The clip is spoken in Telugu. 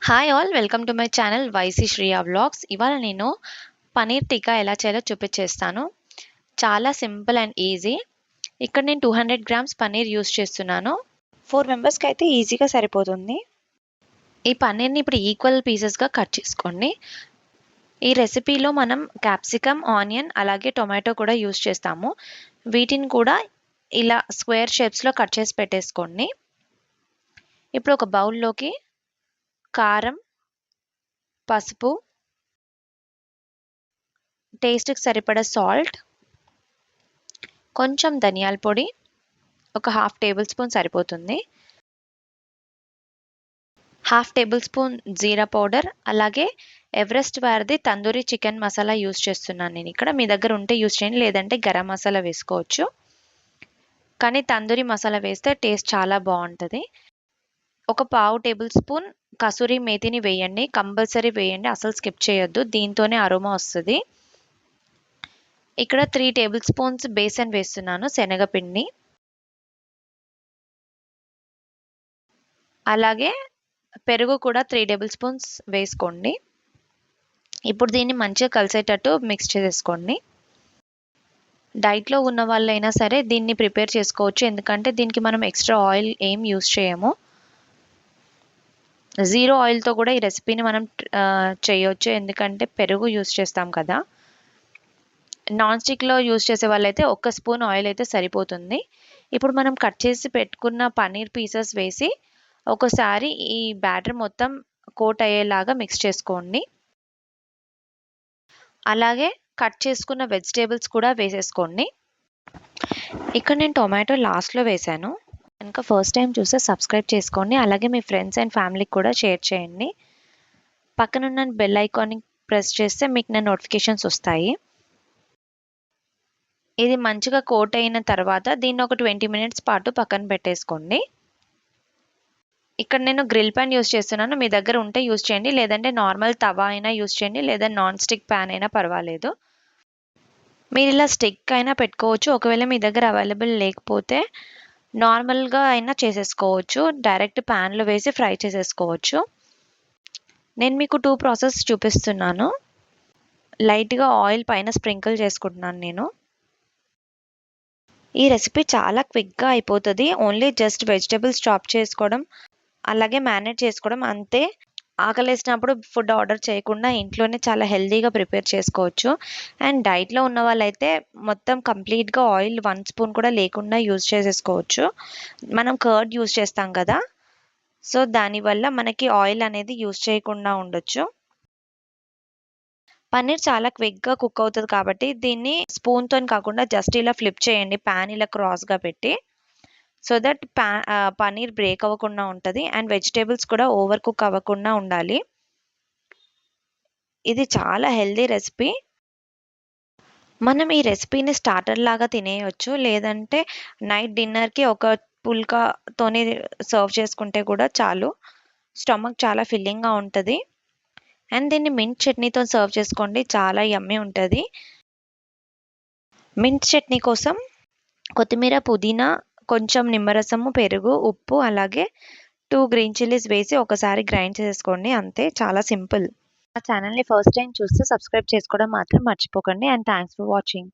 Hi all welcome to my channel వైసీ శ్రియా వ్లాగ్స్. ఇవాళ నేను పనీర్ టిక్కా ఎలా చేయాలో చూపించేస్తాను. చాలా సింపుల్ అండ్ ఈజీ. ఇక్కడ నేను 200 గ్రామ్స్ పనీర్ యూస్ చేస్తున్నాను. 4 మెంబర్స్కి అయితే ఈజీగా సరిపోతుంది. ఈ పనీర్ని ఇప్పుడు ఈక్వల్ పీసెస్గా కట్ చేసుకోండి. ఈ రెసిపీలో మనం క్యాప్సికమ్, ఆనియన్ అలాగే టొమాటో కూడా యూస్ చేస్తాము. వీటిని కూడా ఇలా స్క్వేర్ షేప్స్లో కట్ చేసి పెట్టేసుకోండి. ఇప్పుడు ఒక బౌల్లోకి కారం, పసుపు, టేస్ట్కి సరిపడా సాల్ట్, కొంచెం ధనియాల పొడి, ఒక హాఫ్ టేబుల్ స్పూన్ సరిపోతుంది, హాఫ్ టేబుల్ స్పూన్ జీరా పౌడర్, అలాగే ఎవరెస్ట్ వారిది తందూరి చికెన్ మసాలా యూస్ చేస్తున్నాను నేను ఇక్కడ. మీ దగ్గర ఉంటే యూస్ చేయండి, లేదంటే గరం మసాలా వేసుకోవచ్చు. కానీ తందూరి మసాలా వేస్తే టేస్ట్ చాలా బాగుంటుంది. ఒక పావు టేబుల్ స్పూన్ కసూరి మేతిని వేయండి, కంపల్సరీ వేయండి, అసలు స్కిప్ చేయొద్దు, దీంతోనే అరోమా వస్తుంది. ఇక్కడ 3 టేబుల్ స్పూన్స్ బేసన్ వేస్తున్నాను, శనగపిండి. అలాగే పెరుగు కూడా 3 టేబుల్ స్పూన్స్ వేసుకోండి. ఇప్పుడు దీన్ని మంచిగా కలిసేటట్టు మిక్స్ చేసేసుకోండి. డైట్లో ఉన్న వాళ్ళైనా సరే దీన్ని ప్రిపేర్ చేసుకోవచ్చు, ఎందుకంటే దీనికి మనం ఎక్స్ట్రా ఆయిల్ ఏం యూస్ చేయము. జీరో ఆయిల్తో కూడా ఈ రెసిపీని మనం చేయొచ్చు, ఎందుకంటే పెరుగు యూస్ చేస్తాం కదా. నాన్ స్టిక్లో యూస్ చేసే వాళ్ళైతే 1 స్పూన్ ఆయిల్ అయితే సరిపోతుంది. ఇప్పుడు మనం కట్ చేసి పెట్టుకున్న పన్నీర్ పీసెస్ వేసి ఒకసారి ఈ బ్యాటర్ మొత్తం కోట్ అయ్యేలాగా మిక్స్ చేసుకోండి. అలాగే కట్ చేసుకున్న వెజిటేబుల్స్ కూడా వేసేసుకోండి. ఇక్కడ నేను టొమాటో లాస్ట్లో వేసాను. కనుక ఫస్ట్ టైం చూస్తే సబ్స్క్రైబ్ చేసుకోండి, అలాగే మీ ఫ్రెండ్స్ అండ్ ఫ్యామిలీకి కూడా షేర్ చేయండి. పక్కనున్న బెల్ ఐకాన్ని ప్రెస్ చేస్తే మీకు నా నోటిఫికేషన్స్ వస్తాయి. ఇది మంచిగా కోట్ అయిన తర్వాత దీన్ని ఒక 20 మినిట్స్ పాటు పక్కన పెట్టేసుకోండి. ఇక్కడ నేను గ్రిల్ ప్యాన్ యూస్ చేస్తున్నాను, మీ దగ్గర ఉంటే యూస్ చేయండి, లేదంటే నార్మల్ తవా అయినా యూస్ చేయండి, లేదా నాన్ స్టిక్ ప్యాన్ అయినా పర్వాలేదు. మీరు ఇలా స్టిక్ అయినా పెట్టుకోవచ్చు, ఒకవేళ మీ దగ్గర అవైలబుల్ లేకపోతే నార్మల్గా అయినా చేసేసుకోవచ్చు, డైరెక్ట్ ప్యాన్లో వేసి ఫ్రై చేసేసుకోవచ్చు. నేను మీకు 2 ప్రాసెస్ చూపిస్తున్నాను. లైట్గా ఆయిల్ పైన స్ప్రింకిల్ చేసుకుంటున్నాను నేను. ఈ రెసిపీ చాలా క్విక్గా అయిపోతుంది. ఓన్లీ జస్ట్ వెజిటేబుల్స్ చాప్ చేసుకోవడం, అలాగే మ్యారినేట్ చేసుకోవడం అంతే. ఆకలేసినప్పుడు ఫుడ్ ఆర్డర్ చేయకుండా ఇంట్లోనే చాలా హెల్తీగా ప్రిపేర్ చేసుకోవచ్చు. అండ్ డైట్లో ఉన్న వాళ్ళైతే మొత్తం కంప్లీట్గా ఆయిల్ 1 స్పూన్ కూడా లేకుండా యూజ్ చేసేసుకోవచ్చు. మనం కర్డ్ యూజ్ చేస్తాం కదా, సో దానివల్ల మనకి ఆయిల్ అనేది యూజ్ చేయకుండా ఉండొచ్చు. పన్నీర్ చాలా క్విక్గా కుక్ అవుతుంది కాబట్టి దీన్ని స్పూన్తో కాకుండా జస్ట్ ఇలా ఫ్లిప్ చేయండి, ప్యాన్ ఇలా క్రాస్గా పెట్టి, సో దట్ పన్నీర్ బ్రేక్ అవ్వకుండా ఉంటుంది అండ్ వెజిటేబుల్స్ కూడా ఓవర్ కుక్ అవ్వకుండా ఉండాలి. ఇది చాలా హెల్దీ రెసిపీ. మనం ఈ రెసిపీని స్టార్టర్ లాగా తినేయొచ్చు, లేదంటే నైట్ డిన్నర్కి ఒక పుల్కాతోని సర్వ్ చేసుకుంటే కూడా చాలు. స్టమక్ చాలా ఫిల్లింగ్గా ఉంటుంది. అండ్ దీన్ని మింట్ చట్నీతో సర్వ్ చేసుకోండి, చాలా యమ్మీ ఉంటుంది. మింట్ చట్నీ కోసం కొత్తిమీర, పుదీనా, కొంచెం నిమ్మరసము, పెరుగు, ఉప్పు, అలాగే 2 గ్రీన్ చిల్లీస్ వేసి ఒకసారి గ్రైండ్ చేసుకోండి, అంతే, చాలా సింపుల్. మా ఛానల్ని ఫస్ట్ టైం చూస్తే సబ్స్క్రైబ్ చేసుకోవడం మాత్రం మర్చిపోకండి. And thanks for watching.